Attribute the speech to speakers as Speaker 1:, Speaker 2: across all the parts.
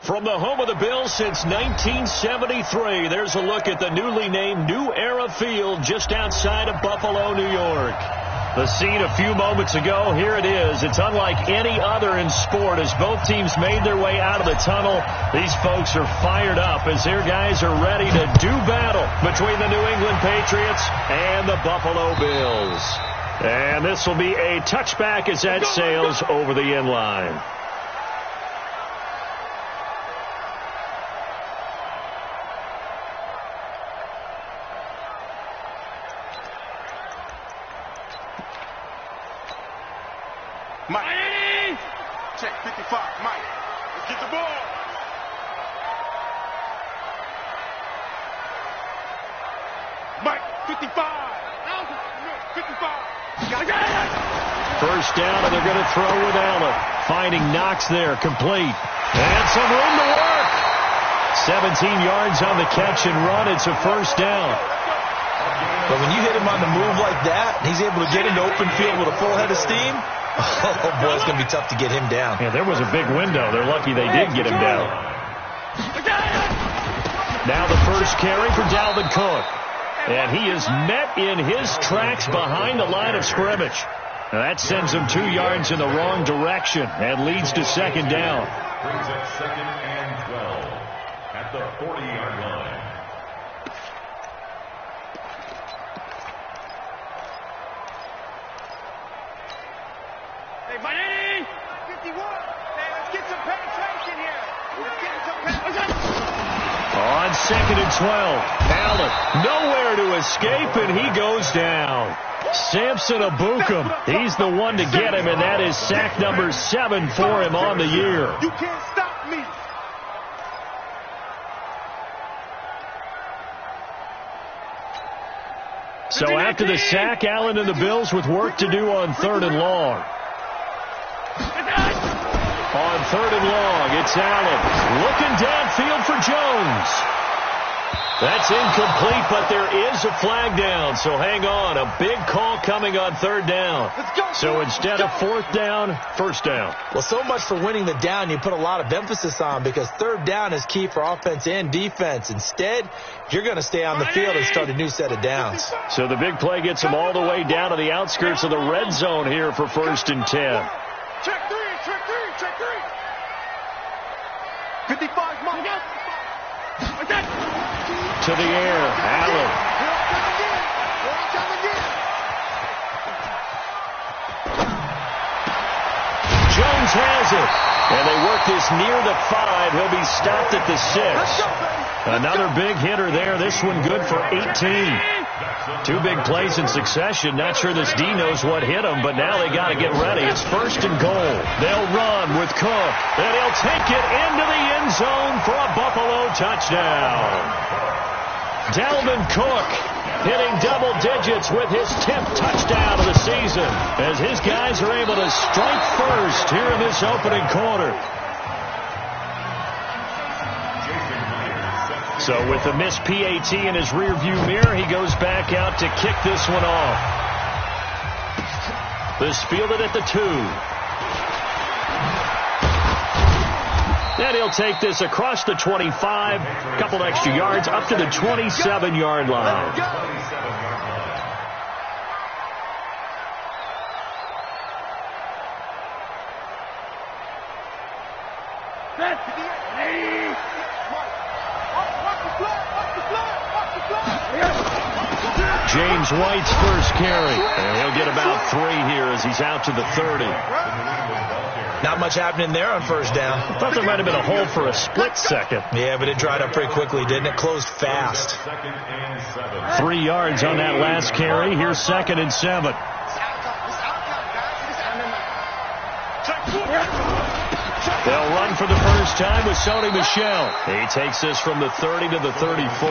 Speaker 1: From the home of the Bills since 1973, there's a look at the newly named New Era Field just outside of Buffalo, New York. The scene a few moments ago, here it is. It's unlike any other in sport as both teams made their way out of the tunnel. These folks are fired up as their guys are ready to do battle between the New England Patriots and the Buffalo Bills. And this will be a touchback as that sails over the end line.
Speaker 2: Mike. Check 55. Mike. Let's get the ball. Mike, 55. 55.
Speaker 1: First down, and they're going to throw with Allen. Finding Knox there, complete. And some room to work. 17 yards on the catch and run. It's a first down.
Speaker 3: But when you hit him on the move like that, he's able to get into open field with a full head of steam. Oh, boy, it's going to be tough to get him down.
Speaker 1: Yeah, there was a big window. They're lucky they did get him down. Now the first carry for Dalvin Cook. And he is met in his tracks behind the line of scrimmage. Now that sends him 2 yards in the wrong direction and leads to second down.
Speaker 4: Brings up second and 12 at the 40-yard line.
Speaker 2: Hey, Miami! 51! Hey, let's get some penetration here! Let's get some penetration!
Speaker 1: On second and 12, Allen nowhere to escape, and he goes down. Samson Abukum, he's the one to get him, and that is sack number 7 for him on the year.
Speaker 2: You can't stop me!
Speaker 1: So after the sack, Allen and the Bills with work to do on third and long. On third and long, it's Allen looking downfield for Jones. That's incomplete, but there is a flag down, so hang on. A big call coming on third down. So instead of fourth down, first down.
Speaker 3: Well, so much for winning the down you put a lot of emphasis on because third down is key for offense and defense. Instead, you're going to stay on the field and start a new set of downs.
Speaker 1: So the big play gets them all the way down to the outskirts of the red zone here for first and 10.
Speaker 2: Check three! 55, Mike.
Speaker 1: To the air, Allen. Jones has it. And they work this near the 5. He'll be stopped at the 6. Another big hitter there. This one good for 18. 2 big plays in succession. Not sure this D knows what hit him, but now they got to get ready. It's first and goal. They'll run with Cook, and he'll take it into the end zone for a Buffalo touchdown. Dalvin Cook hitting double digits with his 10th touchdown of the season as his guys are able to strike first here in this opening quarter. So with the missed PAT in his rearview mirror, he goes back out to kick this one off. This fielded at the 2. Then he'll take this across the 25, a couple extra yards, up to the 27-yard line. James White's first carry. And he'll get about 3 here as he's out to the 30.
Speaker 3: Not much happening there on first down.
Speaker 1: I thought there might have been a hole for a split second.
Speaker 3: Yeah, but it dried up pretty quickly, didn't it? Closed fast.
Speaker 1: 3 yards on that last carry. Here's second and 7. They'll run for the first time with Sony Michel. He takes this from the 30 to the 34.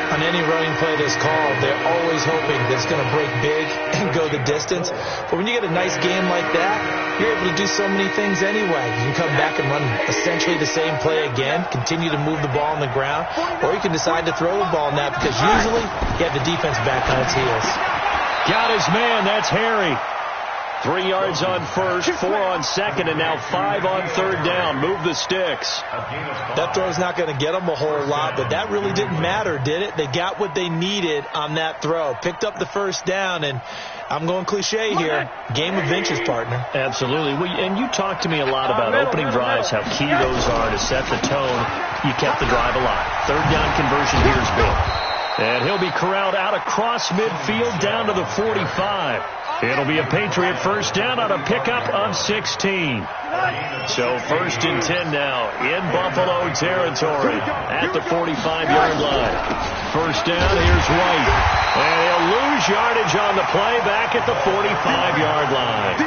Speaker 3: On any running play that's called, they're always hoping that it's going to break big and go the distance. But when you get a nice game like that, you're able to do so many things anyway. You can come back and run essentially the same play again, continue to move the ball on the ground, or you can decide to throw the ball now because usually you have the defense back on its heels.
Speaker 1: Got his man. That's Harry. 3 yards on first, 4 on second, and now 5 on third down. Move the sticks.
Speaker 3: That throw's not going to get them a whole lot, but that really didn't matter, did it? They got what they needed on that throw. Picked up the first down, and I'm going cliche here. Game of inches, partner.
Speaker 1: Absolutely. And you talked to me a lot about opening drives, how key those are to set the tone. You kept the drive alive. Third down conversion here is big. And he'll be corralled out across midfield down to the 45. It'll be a Patriot first down on a pickup of 16. So 1st and 10 now in Buffalo territory at the 45-yard line. First down, here's White. And he'll lose yardage on the play back at the 45-yard line.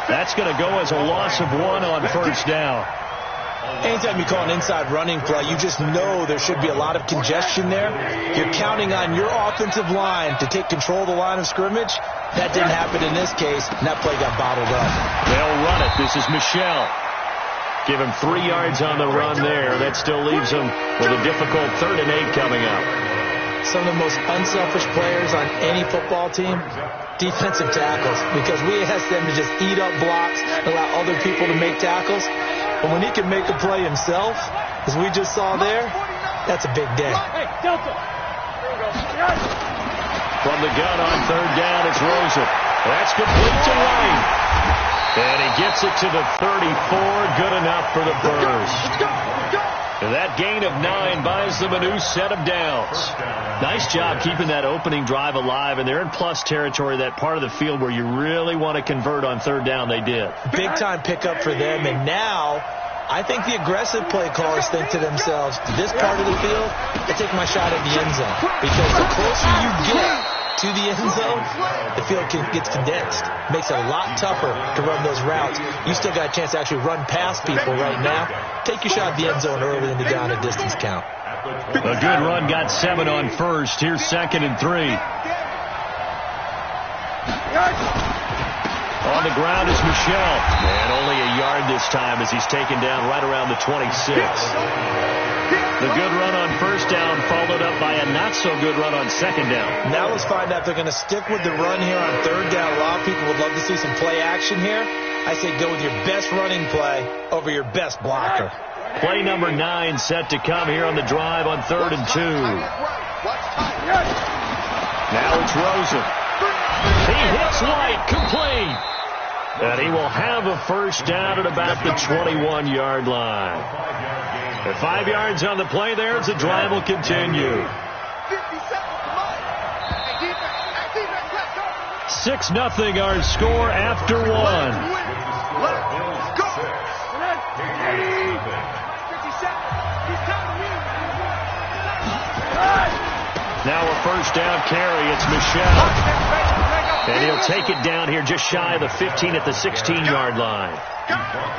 Speaker 1: That's going to go as a loss of 1 on first down.
Speaker 3: Anytime you call an inside running play, you just know there should be a lot of congestion there. You're counting on your offensive line to take control of the line of scrimmage. That didn't happen in this case, and that play got bottled up.
Speaker 1: They'll run it. This is Michelle. Give him 3 yards on the run there. That still leaves him with a difficult 3rd and 8 coming up.
Speaker 3: Some of the most unselfish players on any football team, defensive tackles, because we ask them to just eat up blocks and allow other people to make tackles. But when he can make a play himself, as we just saw there, that's a big day.
Speaker 1: From the gun on 3rd down, it's Rosen. That's complete to White. And he gets it to the 34. Good enough for the first. And that gain of 9 buys them a new set of downs. Nice job keeping that opening drive alive, and they're in plus territory, that part of the field where you really want to convert on 3rd down. They did.
Speaker 3: Big-time pickup for them, and now I think the aggressive play callers think to themselves, this part of the field, I take my shot at the end zone. Because the closer you get to the end zone, the field gets condensed. Makes it a lot tougher to run those routes. You still got a chance to actually run past people right now. Take your shot at the end zone early in the down and distance count.
Speaker 1: A good run got 7 on first. Here's 2nd and 3. On the ground is Michelle. And only a yard this time as he's taken down right around the 26. The good run on first down followed up by a not-so-good run on 2nd down.
Speaker 3: Now let's find out if they're going to stick with the run here on 3rd down. A lot of people would love to see some play action here. I say go with your best running play over your best blocker.
Speaker 1: Play number 9 set to come here on the drive on 3rd and 2. Now it's Rosen. He hits White, complete. And he will have a first down at about the 21-yard line. At 5 yards on the play there as the drive will continue. 6-0 our score after 1. Now a first down carry. It's Michelle. And he'll take it down here just shy of the 15 at the 16-yard line.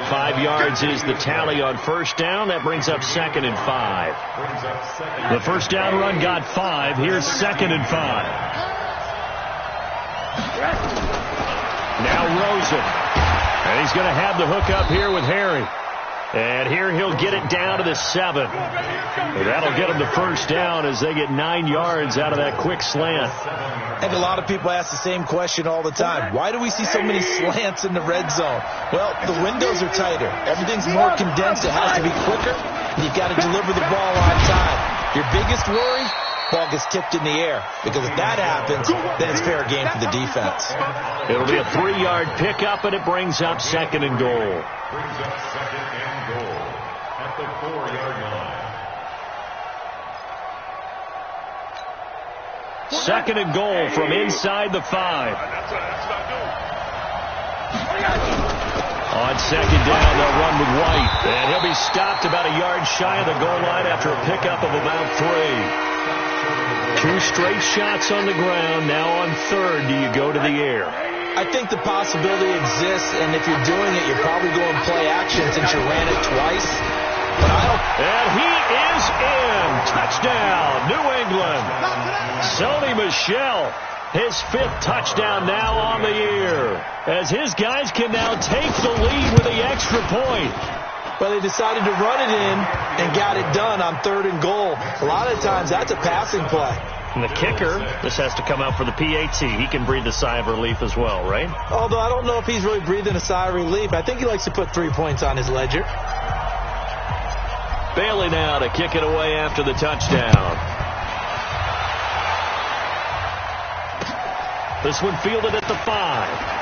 Speaker 1: 5 yards is the tally on first down. That brings up 2nd and 5. The first down run got 5. Here's 2nd and 5. Now Rosen. And he's going to have the hook up here with Harry. And here he'll get it down to the 7. And that'll get him the first down as they get 9 yards out of that quick slant.
Speaker 3: And a lot of people ask the same question all the time. Why do we see so many slants in the red zone? Well, the windows are tighter. Everything's more condensed. It has to be quicker. And you've got to deliver the ball on time. Your biggest worry? Ball gets tipped in the air. Because if that happens, then it's fair game for the defense.
Speaker 1: It'll be a 3-yard pickup, and it brings up 2nd and goal.
Speaker 4: Brings up 2nd and goal at the 4-yard line.
Speaker 1: 2nd and goal from inside the 5. On 2nd down, they'll run with White. And he'll be stopped about a yard shy of the goal line after a pickup of about 3. 2 straight shots on the ground. Now on 3rd, do you go to the air?
Speaker 3: I think the possibility exists, and if you're doing it, you're probably going play action since you ran it twice. But I don't...
Speaker 1: And he is in. Touchdown, New England. Sony Michel, his 5th touchdown now on the year, as his guys can now take the lead with the extra point.
Speaker 3: Well, they decided to run it in and got it done on 3rd and goal. A lot of times, that's a passing play.
Speaker 1: And the kicker, this has to come out for the PAT. He can breathe a sigh of relief as well, right?
Speaker 3: Although I don't know if he's really breathing a sigh of relief. I think he likes to put 3 points on his ledger.
Speaker 1: Bailey now to kick it away after the touchdown. This one fielded at the 5.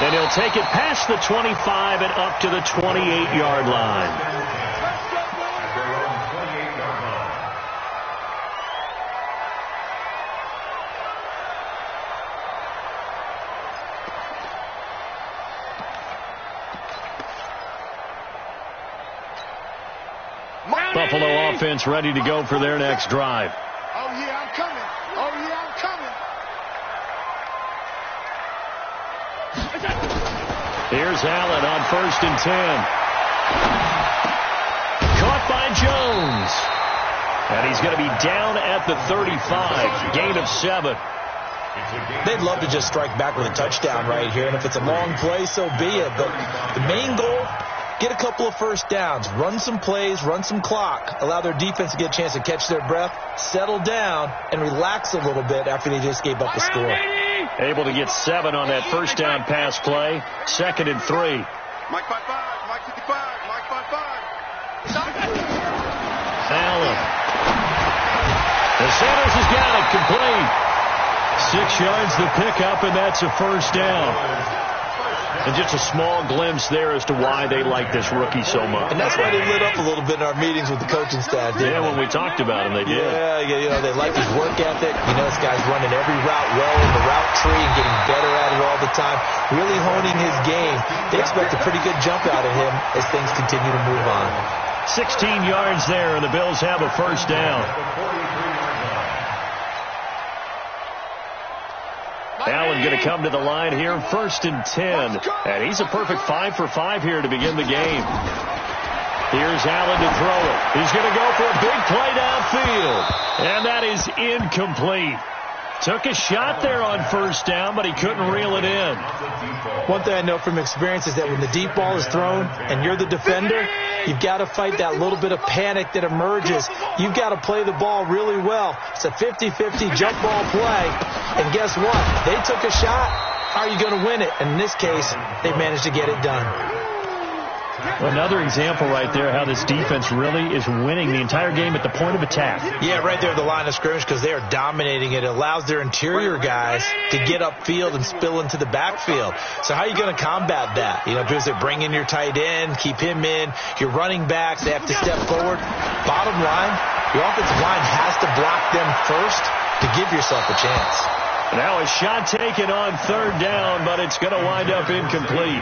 Speaker 1: And he'll take it past the 25 and up to the 28-yard line. Buffalo offense ready to go for their next drive.
Speaker 2: Oh, yeah, I'm coming. Oh, yeah, I'm coming.
Speaker 1: Here's Allen on 1st and 10. Caught by Jones. And he's going to be down at the 35. Gain of 7.
Speaker 3: They'd love to just strike back with a touchdown right here. And if it's a long play, so be it. But the main goal, get a couple of first downs, run some plays, run some clock, allow their defense to get a chance to catch their breath, settle down, and relax a little bit after they just gave up a score.
Speaker 1: Able to get 7 on that first down pass play. 2nd and 3.
Speaker 2: Mike 5-5, Mike 55, Mike 5-5.
Speaker 1: Allen. The Sanders has got it complete. 6 yards the pickup, and that's a first down. And just a small glimpse there as to why they like this rookie so much.
Speaker 3: And that's why they lit up a little bit in our meetings with the coaching staff.
Speaker 1: Yeah, when we talked about him, they did.
Speaker 3: Yeah, you know, they like his work ethic. You know, this guy's running every route well in the route tree and getting better at it all the time. Really honing his game. They expect a pretty good jump out of him as things continue to move on.
Speaker 1: 16 yards there, and the Bills have a first down. Allen going to come to the line here, 1st and 10. And he's a perfect 5 for 5 here to begin the game. Here's Allen to throw it. He's going to go for a big play downfield. And that is incomplete. Took a shot there on 1st down, but he couldn't reel it in.
Speaker 3: One thing I know from experience is that when the deep ball is thrown and you're the defender, you've got to fight that little bit of panic that emerges. You've got to play the ball really well. It's a 50-50 jump ball play. And guess what? They took a shot. How are you going to win it? And in this case, they managed to get it done.
Speaker 1: Another example right there how this defense really is winning the entire game at the point of attack.
Speaker 3: Yeah, right there at the line of scrimmage because they are dominating it. It allows their interior guys to get upfield and spill into the backfield. So how are you going to combat that? You know, because they bring in your tight end, keep him in. Your running backs, they have to step forward. Bottom line, your offensive line has to block them first to give yourself a chance.
Speaker 1: Now a shot taken on 3rd down, but it's going to wind up incomplete.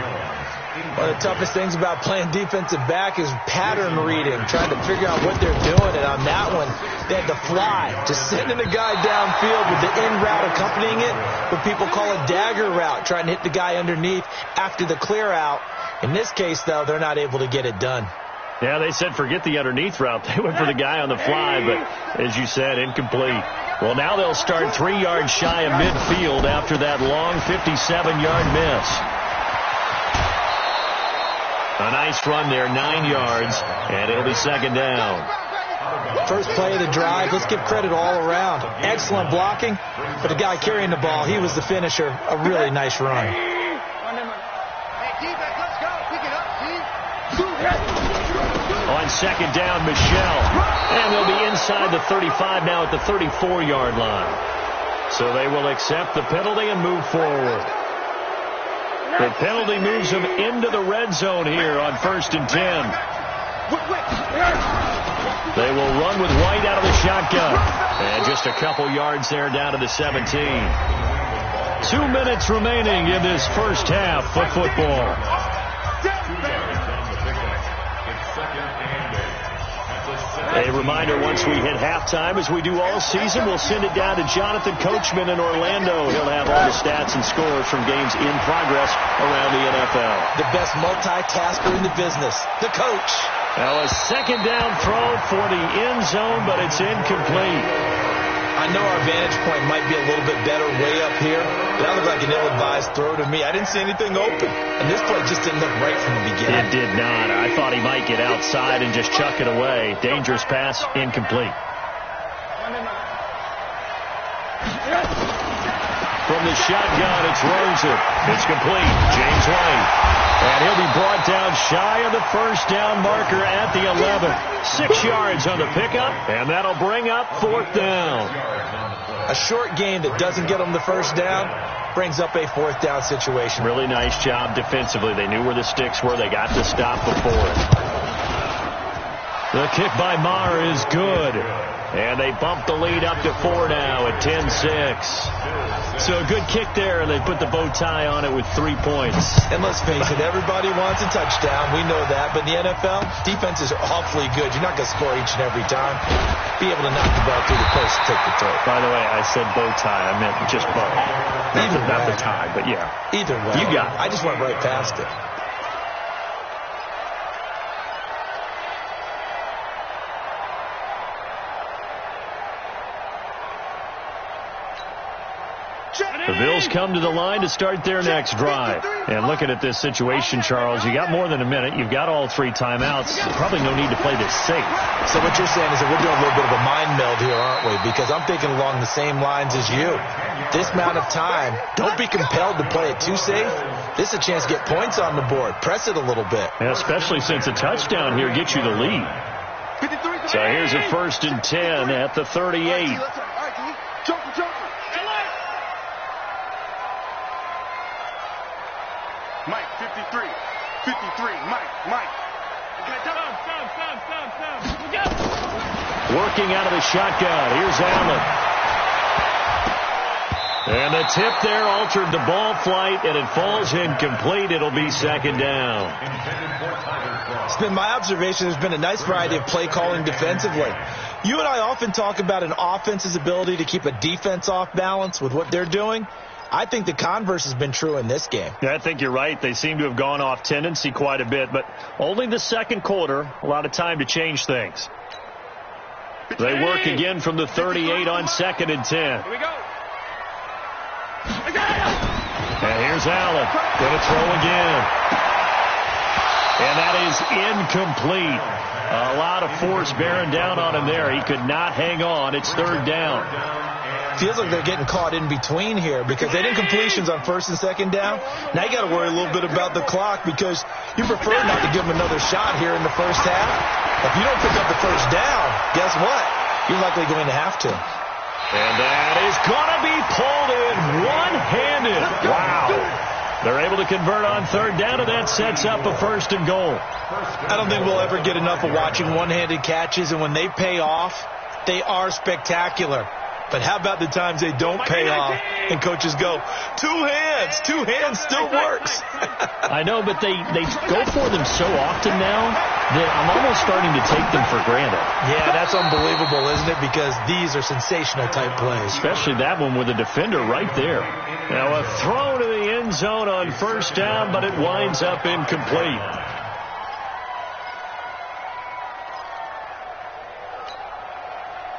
Speaker 3: One of the toughest things about playing defensive back is pattern reading, trying to figure out what they're doing. And on that one, they had to fly, just sending a guy downfield with the in route accompanying it, what people call a dagger route, trying to hit the guy underneath after the clear out. In this case, though, they're not able to get it done.
Speaker 1: Yeah, they said forget the underneath route. They went for the guy on the fly, but as you said, incomplete. Well, now they'll start 3 yards shy of midfield after that long 57-yard miss. A nice run there, 9 yards, and it'll be 2nd down.
Speaker 3: First play of the drive, let's give credit all around. Excellent blocking, but the guy carrying the ball, he was the finisher. A really nice run.
Speaker 2: Hey, defense, let's go. Pick it up, see?
Speaker 1: On 2nd down, Michelle. And they'll be inside the 35 now at the 34-yard line. So they will accept the penalty and move forward. The penalty moves them into the red zone here on 1st and 10. They will run with White out of the shotgun. And just a couple yards there down to the 17. 2 minutes remaining in this first half of football. A reminder, once we hit halftime, as we do all season, we'll send it down to Jonathan Coachman in Orlando. He'll have all the stats and scores from games in progress around the NFL.
Speaker 3: The best multitasker in the business, the coach.
Speaker 1: Now a 2nd down throw for the end zone, but it's incomplete.
Speaker 3: I know our vantage point might be a little bit better way up here, but that looked like an ill-advised throw to me. I didn't see anything open, and this play just didn't look right from the beginning.
Speaker 1: It did not. I thought he might get outside and just chuck it away. Dangerous pass, incomplete. From the shotgun, it's Rosen. It's complete. James White. And he'll be brought down shy of the first down marker at the 11. 6 yards on the pickup, and that'll bring up 4th down.
Speaker 3: A short gain that doesn't get them the first down brings up a 4th down situation.
Speaker 1: Really nice job defensively. They knew where the sticks were. They got the stop before it. The kick by Maher is good. And they bump the lead up to 4 now at 10-6. So a good kick there, and they put the bow tie on it with 3 points.
Speaker 3: And let's face it, everybody wants a touchdown. We know that. But in the NFL, defenses are awfully good. You're not going to score each and every time. Be able to knock the ball through the post and take the throw.
Speaker 1: By the way, I said bow tie. I meant just bow. Not the tie, but yeah.
Speaker 3: Either way.
Speaker 1: You got it.
Speaker 3: I just went right past it.
Speaker 1: The Bills come to the line to start their next drive. And looking at this situation, Charles, you got more than a minute. You've got all 3 timeouts. Probably no need to play this safe.
Speaker 3: So what you're saying is that we're doing a little bit of a mind meld here, aren't we? Because I'm thinking along the same lines as you. This amount of time, don't be compelled to play it too safe. This is a chance to get points on the board. Press it a little bit.
Speaker 1: Yeah, especially since a touchdown here gets you the lead. So here's a 1st and 10 at the 38.
Speaker 2: Mike, 53, Mike.
Speaker 1: Working out of the shotgun. Here's Allen. And the tip there altered the ball flight, and it falls incomplete. It'll be 2nd down.
Speaker 3: It's been my observation there's been a nice variety of play calling defensively. You and I often talk about an offense's ability to keep a defense off balance with what they're doing. I think the converse has been true in this game.
Speaker 1: Yeah, I think you're right. They seem to have gone off tendency quite a bit, but only the 2nd quarter, a lot of time to change things. They work again from the 38 on 2nd and 10.
Speaker 2: Here we go.
Speaker 1: And here's Allen. Going to throw again. And that is incomplete. A lot of force bearing down on him there. He could not hang on. It's 3rd down.
Speaker 3: Feels like they're getting caught in between here because they did incompletions on 1st and 2nd down. Now you got to worry a little bit about the clock because you prefer not to give them another shot here in the first half. If you don't pick up the first down, guess what? You're likely going to have to.
Speaker 1: And that is going to be pulled in one-handed. Wow. They're able to convert on 3rd down, and that sets up a 1st and goal.
Speaker 3: I don't think we'll ever get enough of watching one-handed catches, and when they pay off, they are spectacular. But how about the times they don't pay off and coaches go, 2 hands. 2 hands still works.
Speaker 1: I know, but they go for them so often now that I'm almost starting to take them for granted.
Speaker 3: Yeah, that's unbelievable, isn't it? Because these are sensational type plays.
Speaker 1: Especially that one with a defender right there. Now a throw to the end zone on 1st down, but it winds up incomplete.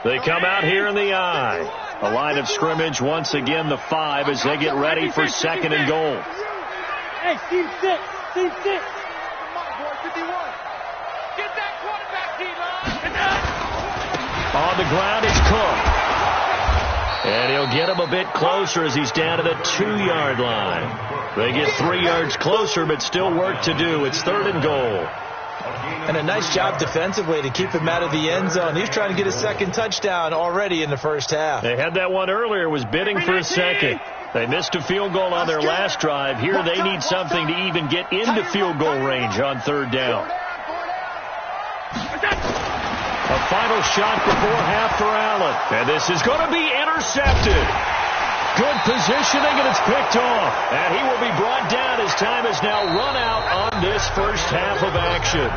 Speaker 1: They come out here in the I. A line of scrimmage once again, the 5, as they get ready for 2nd and goal.
Speaker 2: Hey, Steve, sit. Come on, boy, 51. Get that quarterback, D-line.
Speaker 1: On the ground, it's Cook. And he'll get him a bit closer as he's down to the 2-yard line. They get 3 yards closer, but still work to do. It's 3rd and goal.
Speaker 3: And a nice job defensively to keep him out of the end zone. He's trying to get his 2nd touchdown already in the first half.
Speaker 1: They had that one earlier, was bidding for a 2nd. They missed a field goal on their last drive. Here they need something to even get into field goal range on 3rd down. A final shot before half for Allen. And this is going to be intercepted. Good positioning, and it's picked off. And he will be brought down as time is now run out on this first half of action.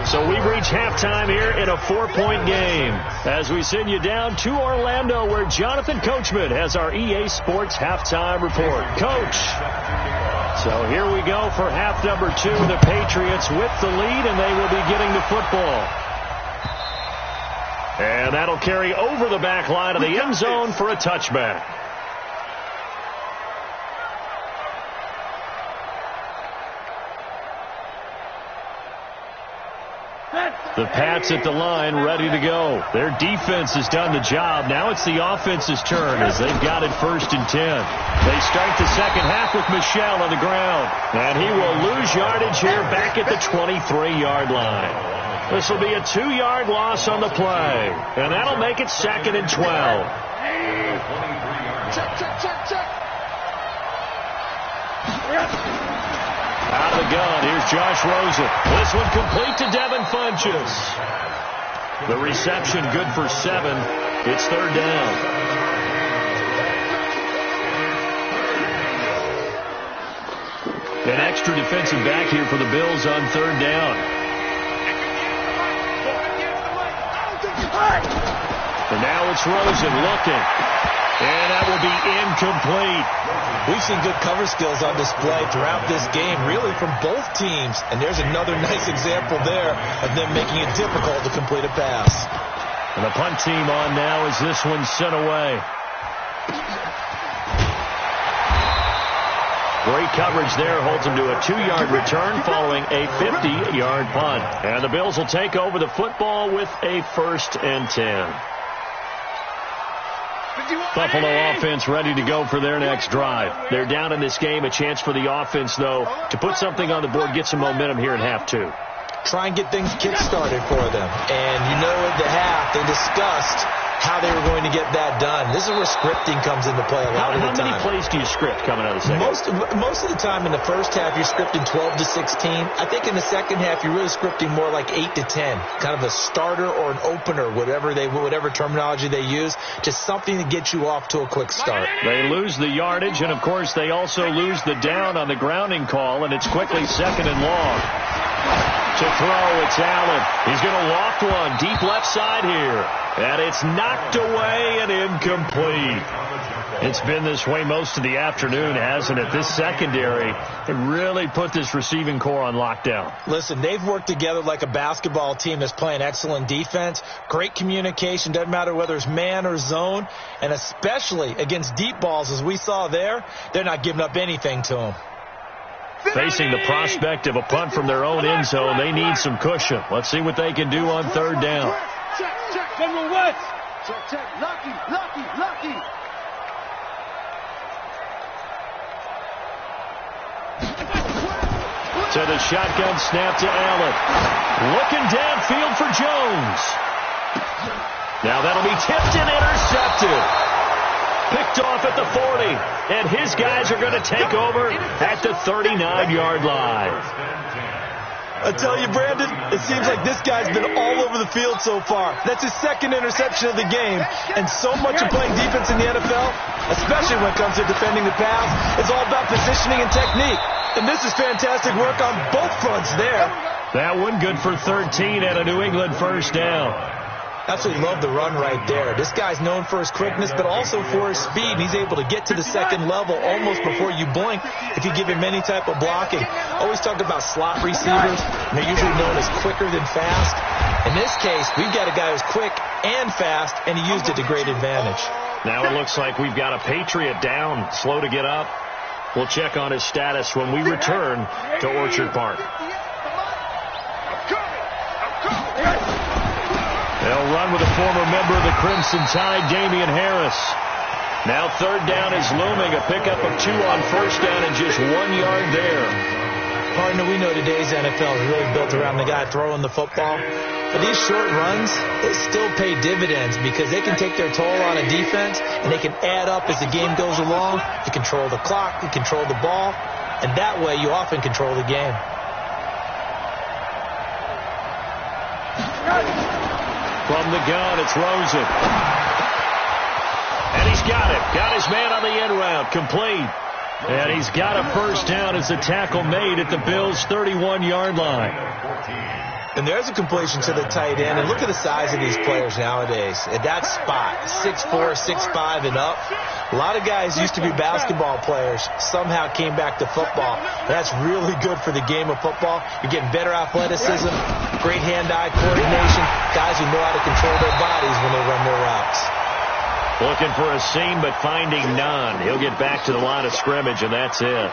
Speaker 1: So we reach halftime here in a 4-point game as we send you down to Orlando where Jonathan Coachman has our EA Sports halftime report. Coach. So here we go for half number 2. The Patriots with the lead, and they will be getting the football. And that'll carry over the back line of the end zone for a touchback. The Pats at the line, ready to go. Their defense has done the job. Now it's the offense's turn as they've got it 1st and 10. They start the second half with Michel on the ground. And he will lose yardage here back at the 23-yard line. This will be a 2-yard loss on the play. And that'll make it 2nd and 12.
Speaker 2: Check.
Speaker 1: Out of the gun, here's Josh Rosen. This one complete to Devin Funchess. The reception good for 7. It's 3rd down. An extra defensive back here for the Bills on 3rd down. And now it's Rosen looking. And that will be incomplete.
Speaker 3: We've seen good cover skills on display throughout this game, really from both teams. And there's another nice example there of them making it difficult to complete a pass.
Speaker 1: And the punt team on now as this one's sent away. Great coverage there holds them to a 2-yard return following a 50-yard punt. And the Bills will take over the football with a 1st and 10. Buffalo offense ready to go for their next drive. They're down in this game. A chance for the offense, though, to put something on the board, get some momentum here in half 2.
Speaker 3: Try and get things kick-started for them. And you know at the half, they discussed how they were going to get that done. This is where scripting comes into play a lot of the time.
Speaker 1: How many plays do you script coming out of the second?
Speaker 3: Most of the time in the first half, you're scripting 12 to 16. I think in the second half, you're really scripting more like 8 to 10. Kind of a starter or an opener, whatever terminology they use. Just something to get you off to a quick start.
Speaker 1: They lose the yardage, and, of course, they also lose the down on the grounding call, and it's quickly 2nd and long. To throw, it's Allen. He's going to loft one deep left side here. And it's knocked away and incomplete. It's been this way most of the afternoon, hasn't it? This secondary really put this receiving core on lockdown.
Speaker 3: Listen, they've worked together like a basketball team that's playing excellent defense. Great communication. Doesn't matter whether it's man or zone. And especially against deep balls, as we saw there, they're not giving up anything to them.
Speaker 1: Facing the prospect of a punt from their own end zone, they need some cushion. Let's see what they can do on 3rd down.
Speaker 2: Check. General West. Check. Lucky.
Speaker 1: To the shotgun snap to Allen. Looking downfield for Jones. Now that'll be tipped and intercepted. Picked off at the 40, and his guys are going to take over at the 39-yard line.
Speaker 3: I tell you, Brandon, it seems like this guy's been all over the field so far. That's his 2nd interception of the game, and so much of playing defense in the NFL, especially when it comes to defending the pass, is all about positioning and technique. And this is fantastic work on both fronts there.
Speaker 1: That one good for 13 and a New England 1st down.
Speaker 3: Absolutely love the run right there. This guy's known for his quickness, but also for his speed. He's able to get to the 2nd level almost before you blink if you give him any type of blocking. Always talk about slot receivers. They're usually known as quicker than fast. In this case, we've got a guy who's quick and fast, and he used it to great advantage.
Speaker 1: Now it looks like we've got a Patriot down, slow to get up. We'll check on his status when we return to Orchard Park. They'll run with a former member of the Crimson Tide, Damian Harris. Now 3rd down is looming. A pickup of 2 on 1st down and just 1 yard there.
Speaker 3: Partner, we know today's NFL is really built around the guy throwing the football. But these short runs, they still pay dividends because they can take their toll on a defense and they can add up as the game goes along. You control the clock, you control the ball, and that way you often control the game.
Speaker 1: From the gun, it's Rosen. And he's got it. Got his man on the end route. Complete. And he's got a 1st down as the tackle made at the Bills' 31-yard line.
Speaker 3: And there's a completion to the tight end. And look at the size of these players nowadays. At that spot, 6'4", 6'5", and up. A lot of guys used to be basketball players. Somehow came back to football. That's really good for the game of football. You're getting better athleticism, great hand-eye coordination. Guys who know how to control their bodies when they run their routes.
Speaker 1: Looking for a seam, but finding none. He'll get back to the line of scrimmage, and that's it.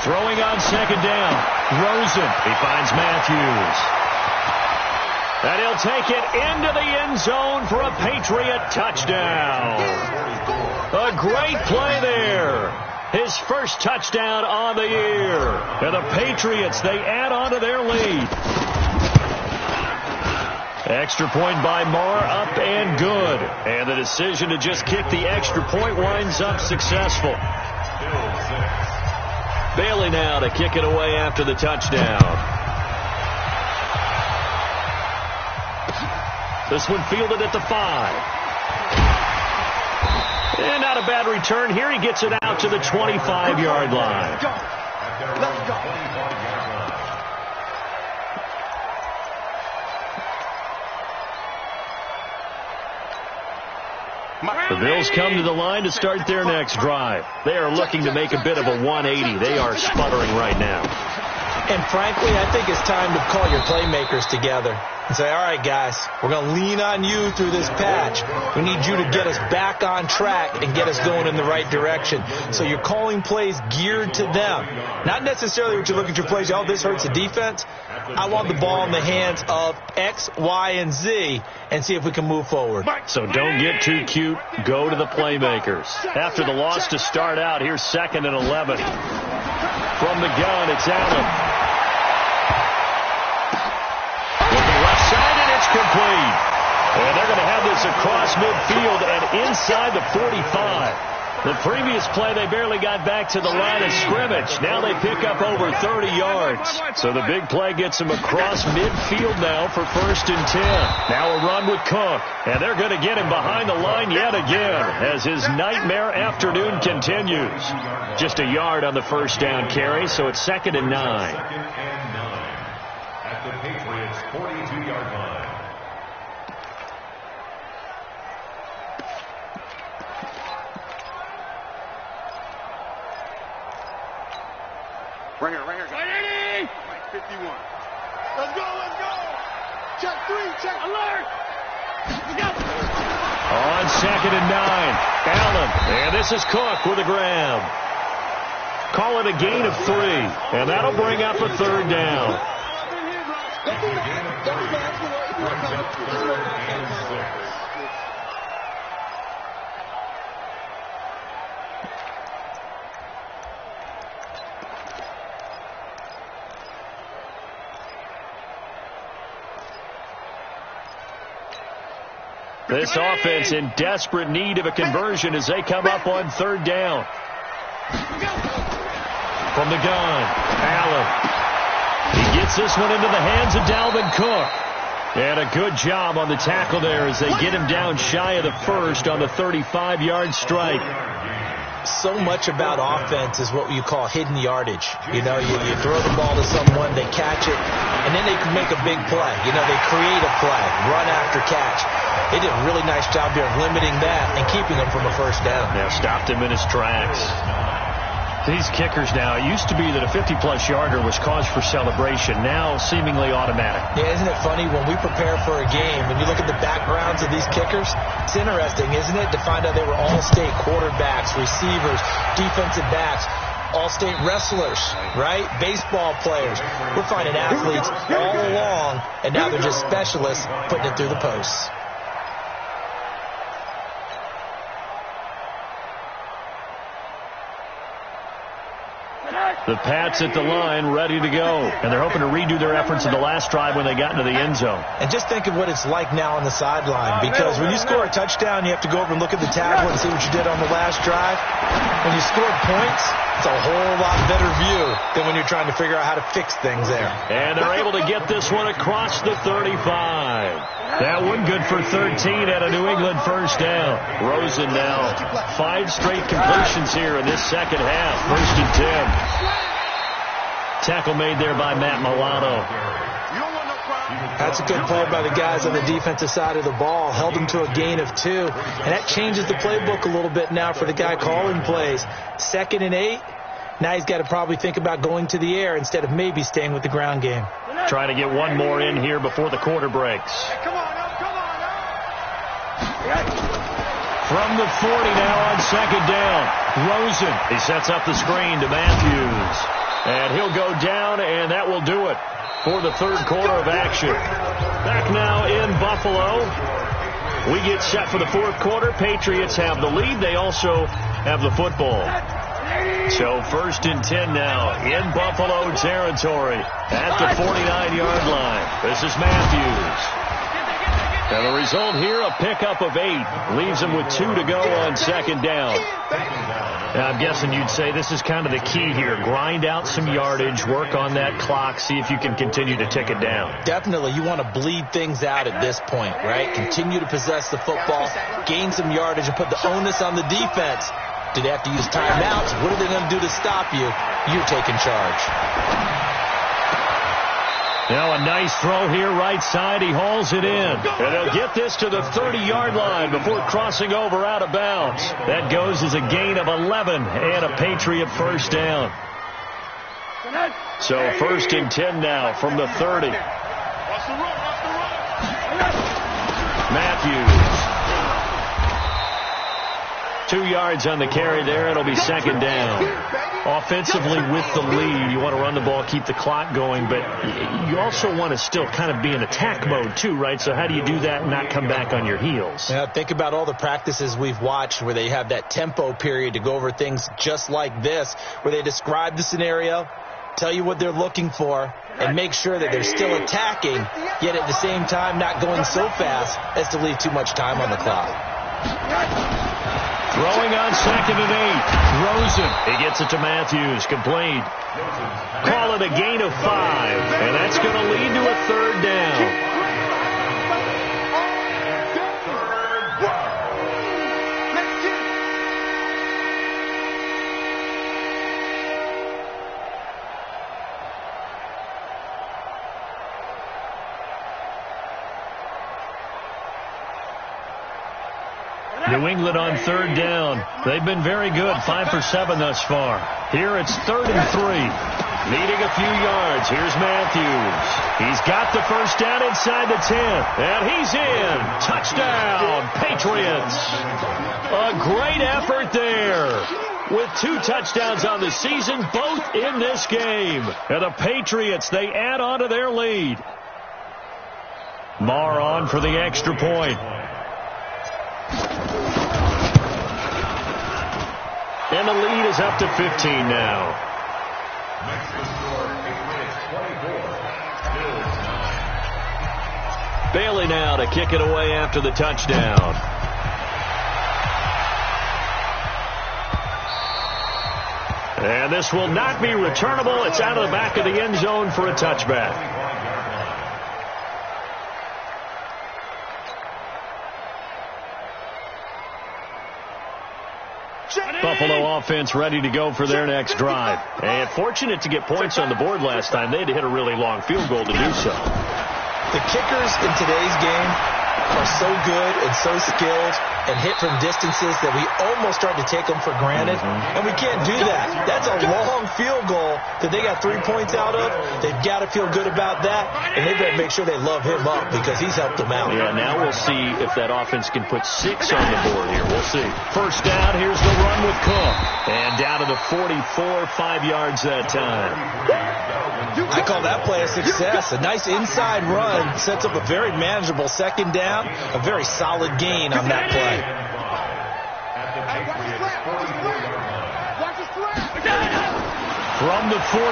Speaker 1: Throwing on second down. Rosen. He finds Matthews. And he'll take it into the end zone for a Patriot touchdown. A great play there. His first touchdown on the year. And the Patriots, they add on to their lead. Extra point by Marr, up and good. And the decision to just kick the extra point winds up successful. Bailey now to kick it away after the touchdown. This one fielded at the 5. And not a bad return here. He gets it out to the 25-yard line.
Speaker 2: Let's go.
Speaker 1: The Bills come to the line to start their next drive. They are looking to make a bit of a 180. They are sputtering right now.
Speaker 3: And frankly, I think it's time to call your playmakers together and say, all right, guys, we're going to lean on you through this patch. We need you to get us back on track and get us going in the right direction. So you're calling plays geared to them. Not necessarily what you look at your plays, oh, this hurts the defense. I want the ball in the hands of X, Y, and Z and see if we can move forward.
Speaker 1: So don't get too cute. Go to the playmakers. After the loss to start out, here's 2nd and 11. From the gun, it's Allen. Complete. And they're going to have this across midfield and inside the 45. The previous play, they barely got back to the line of scrimmage. Now they pick up over 30 yards. So the big play gets them across midfield now for 1st and 10. Now a run with Cook. And they're going to get him behind the line yet again as his nightmare afternoon continues. Just a yard on the first down carry, so it's 2nd and 9.
Speaker 4: At the Patriots' 42-yard line.
Speaker 2: Right here. Ready? 51. Let's go. Check 3, check. Alert. Let's go.
Speaker 1: On 2nd and 9, Allen. And this is Cook with a grab. Call it a gain of 3. And that'll bring up a 3rd down. This offense in desperate need of a conversion as they come up on 3rd down. From the gun, Allen. He gets this one into the hands of Dalvin Cook. And a good job on the tackle there as they get him down shy of the 1st on the 35-yard strike.
Speaker 3: So much about offense is what you call hidden yardage. You know, you throw the ball to someone, they catch it, and then they can make a big play. You know, they create a play, run after catch. They did a really nice job here of limiting that and keeping him from a 1st down.
Speaker 1: Now stopped him in his tracks. These kickers now, it used to be that a 50-plus yarder was cause for celebration. Now seemingly automatic.
Speaker 3: Yeah, isn't it funny when we prepare for a game, when you look at the backgrounds of these kickers, it's interesting, isn't it, to find out they were all-state quarterbacks, receivers, defensive backs, all-state wrestlers, right? Baseball players. We're finding athletes all along, and now they're just specialists putting it through the posts.
Speaker 1: The Pats at the line, ready to go. And they're hoping to redo their efforts in the last drive when they got into the end zone.
Speaker 3: And just think of what it's like now on the sideline. Because when you score a touchdown, you have to go over and look at the tablet and see what you did on the last drive. When you scored points, it's a whole lot better view than when you're trying to figure out how to fix things there.
Speaker 1: And they're able to get this one across the 35. That one good for 13 at a New England 1st down. Rosen now 5 straight completions here in this second half. 1st and 10. Tackle made there by Matt Milano.
Speaker 3: That's a good play by the guys on the defensive side of the ball. Held them to a gain of 2. And that changes the playbook a little bit now for the guy calling plays. 2nd and 8. Now he's got to probably think about going to the air instead of maybe staying with the ground game.
Speaker 1: Trying to get one more in here before the quarter breaks. From the 40 now on second down. Rosen, he sets up the screen to Matthews. And he'll go down, and that will do it for the third quarter of action. Back now in Buffalo. We get set for the fourth quarter. Patriots have the lead. They also have the football. So 1st and 10 now in Buffalo territory at the 49-yard line. This is Matthews. And the result here, a pickup of 8. Leaves him with 2 to go on second down. Now, I'm guessing you'd say this is kind of the key here. Grind out some yardage, work on that clock, see if you can continue to tick it down.
Speaker 3: Definitely. You want to bleed things out at this point, right? Continue to possess the football, gain some yardage, and put the onus on the defense. Do they have to use timeouts? What are they going to do to stop you? You're taking charge.
Speaker 1: Now a nice throw here right side. He hauls it in. And he'll get this to the 30-yard line before crossing over out of bounds. That goes as a gain of 11 and a Patriot first down. So 1st and 10 now from the 30. Matthews. 2 yards on the carry there. It'll be second down. Offensively with the lead, you want to run the ball, keep the clock going, but you also want to still kind of be in attack mode too, right? So how do you do that and not come back on your heels?
Speaker 3: Yeah, think about all the practices we've watched where they have that tempo period to go over things just like this, where they describe the scenario, tell you what they're looking for, and make sure that they're still attacking, yet at the same time not going so fast as to leave too much time on the clock.
Speaker 1: Throwing on 2nd and 8. Rosen. He gets it to Matthews. Complete. Call it a gain of 5. And that's going to lead to a third down. New England on third down. They've been very good, 5 for 7 thus far. Here it's 3rd and 3. Needing a few yards. Here's Matthews. He's got the first down inside the 10. And he's in. Touchdown, Patriots. A great effort there. With 2 touchdowns on the season, both in this game. And the Patriots, they add on to their lead. Marr on for the extra point. And the lead is up to 15 now. Bailey now to kick it away after the touchdown. And this will not be returnable. It's out of the back of the end zone for a touchback. Buffalo offense ready to go for their next drive. And fortunate to get points on the board last time. They had to hit a really long field goal to do so.
Speaker 3: The kickers in today's game are so good and so skilled and hit from distances that we almost start to take them for granted. And we can't do that. That's a long field goal that they got 3 points out of. They've got to feel good about that, and they better make sure they love him up because he's helped them out.
Speaker 1: Yeah, now we'll see if that offense can put 6 on the board here. We'll see. First down, here's the run with Cook. And down to the 44, 5 yards that time.
Speaker 3: I call that play a success. A nice inside run sets up a very manageable second down. A very solid gain on that play.
Speaker 1: From the 44,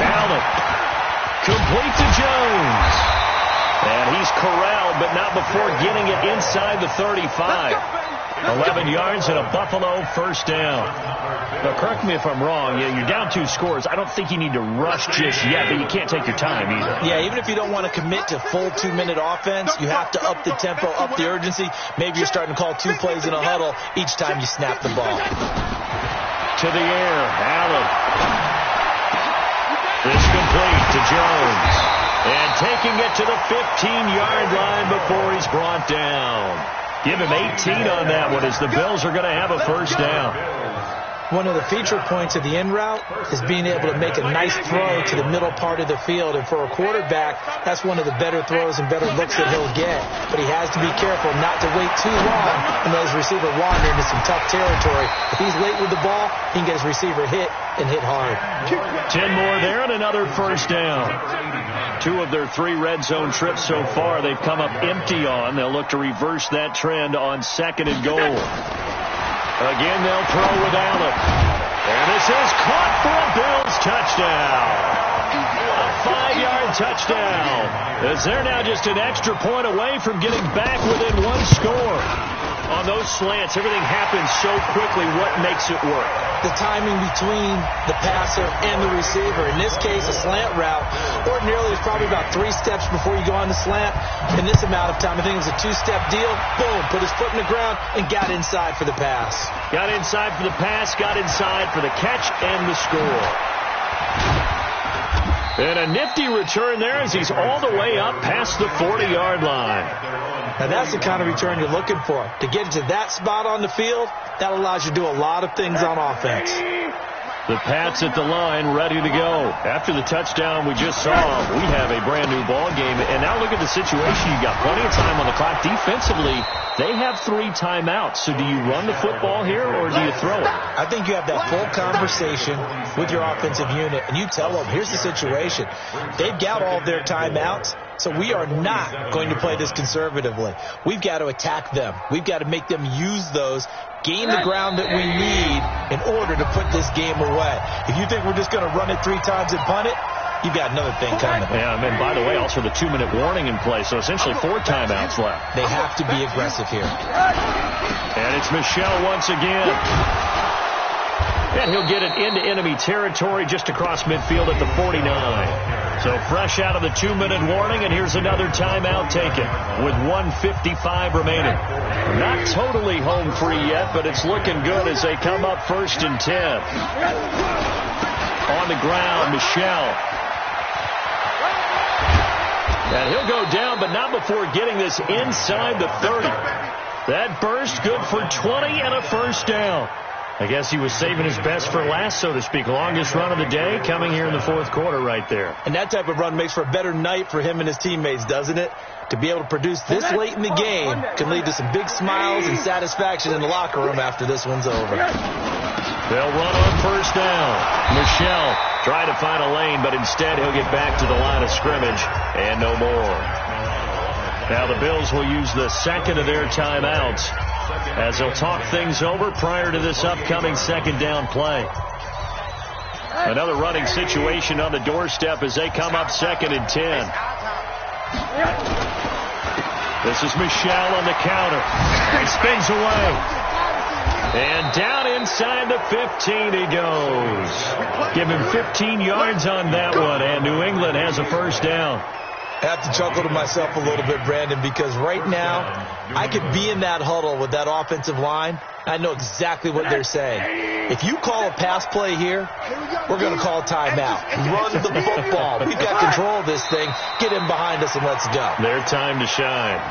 Speaker 1: Allen. Complete to Jones. And he's corralled, but not before getting it inside the 35. 11 yards and a Buffalo first down. Now, correct me if I'm wrong. Yeah, you're down 2 scores. I don't think you need to rush just yet, but you can't take your time either.
Speaker 3: Yeah, even if you don't want to commit to full 2-minute offense, you have to up the tempo, up the urgency. Maybe you're starting to call 2 plays in a huddle each time you snap the ball.
Speaker 1: To the air, Allen. It's complete to Jones. And taking it to the 15-yard line before he's brought down. Give him 18 on that one as the Bills are going to have a first down.
Speaker 3: one of the feature points of the in route is being able to make a nice throw to the middle part of the field. And for a quarterback, that's one of the better throws and better looks that he'll get. But he has to be careful not to wait too long and let his receiver wander into some tough territory. If he's late with the ball, he can get his receiver hit and hit hard.
Speaker 1: 10 more there and another first down. 2 of their 3 red zone trips so far they've come up empty on. They'll look to reverse that trend on 2nd and goal. Again, they'll throw with Allen. And this is caught for a Bills touchdown. A 5-yard touchdown. As they're now just an extra point away from getting back within 1 score. On those slants, everything happens so quickly. What makes it work?
Speaker 3: The timing between the passer and the receiver. In this case, a slant route. Ordinarily, it's probably about 3 steps before you go on the slant. In this amount of time, I think it was a 2-step deal. Boom, put his foot in the ground and got inside for the pass.
Speaker 1: Got inside for the pass, got inside for the catch and the score. And a nifty return there as he's all the way up past the 40-yard line.
Speaker 3: Now, that's the kind of return you're looking for. To get to that spot on the field, that allows you to do a lot of things on offense.
Speaker 1: The Pats at the line, ready to go. After the touchdown we just saw, we have a brand-new ball game. And now look at the situation. You got plenty of time on the clock. Defensively, they have 3 timeouts. So do you run the football here or do you throw it?
Speaker 3: I think you have that full conversation with your offensive unit, and you tell them, here's the situation. They've got all of their timeouts, so we are not going to play this conservatively. We've got to attack them. We've got to make them use those, gain the ground that we need in order to put this game away. If you think we're just going to run it 3 times and punt it, you've got another thing coming.
Speaker 1: Yeah, and by the way, also the 2-minute warning in play, so essentially 4 timeouts left.
Speaker 3: They have to be aggressive here.
Speaker 1: And it's Michel once again. And he'll get it into enemy territory just across midfield at the 49. So fresh out of the 2-minute warning, and here's another timeout taken with 1:55 remaining. Not totally home free yet, but it's looking good as they come up 1st and 10. On the ground, Michel. And he'll go down, but not before getting this inside the 30. That burst good for 20 and a first down. I guess he was saving his best for last, so to speak. Longest run of the day coming here in the 4th quarter right there.
Speaker 3: And that type of run makes for a better night for him and his teammates, doesn't it? To be able to produce this late in the game can lead to some big smiles and satisfaction in the locker room after this one's over.
Speaker 1: They'll run on first down. Michel trying to find a lane, but instead he'll get back to the line of scrimmage and no more. Now the Bills will use the 2nd of their timeouts as they'll talk things over prior to this upcoming 2nd down play. Another running situation on the doorstep as they come up 2nd and 10. This is Michel on the counter. He spins away. And down inside the 15 he goes. Give him 15 yards on that one, and New England has a first down.
Speaker 3: I have to chuckle to myself a little bit, Brandon, because right now I could be in that huddle with that offensive line. I know exactly what they're saying. If you call a pass play here, we're going to call timeout. Run the football. We've got control of this thing. Get him behind us and let's go.
Speaker 1: Their time to shine.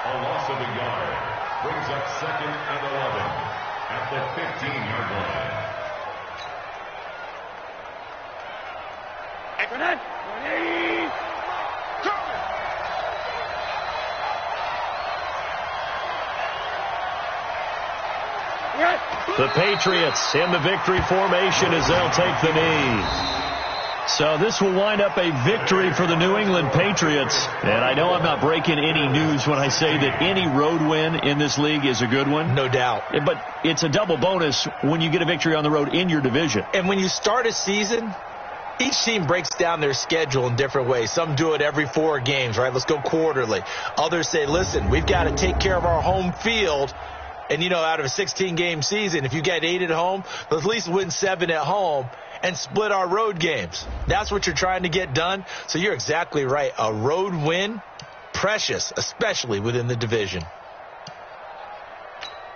Speaker 4: A loss of a yard brings up 2nd and 11 at the 15-yard line.
Speaker 1: The Patriots in the victory formation as they'll take the knee. So this will wind up a victory for the New England Patriots. And I know I'm not breaking any news when I say that any road win in this league is a good one.
Speaker 3: No doubt.
Speaker 1: But it's a double bonus when you get a victory on the road in your division.
Speaker 3: And when you start a season, each team breaks down their schedule in different ways. Some do it every 4 games, right? Let's go quarterly. Others say, listen, we've got to take care of our home field. And, you know, out of a 16-game season, if you get 8 at home, let's at least win 7 at home and split our road games. That's what you're trying to get done. So you're exactly right. A road win, precious, especially within the division.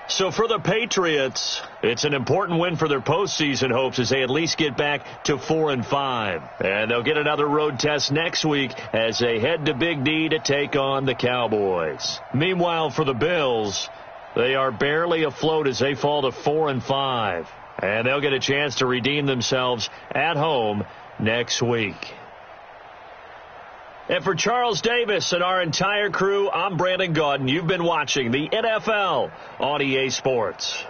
Speaker 1: So for the Patriots, it's an important win for their postseason hopes as they at least get back to 4-5. And they'll get another road test next week as they head to Big D to take on the Cowboys. Meanwhile, for the Bills, They are barely afloat as they fall to 4-5. And they'll get a chance to redeem themselves at home next week. And for Charles Davis and our entire crew, I'm Brandon Gaudin. You've been watching the NFL on EA Sports.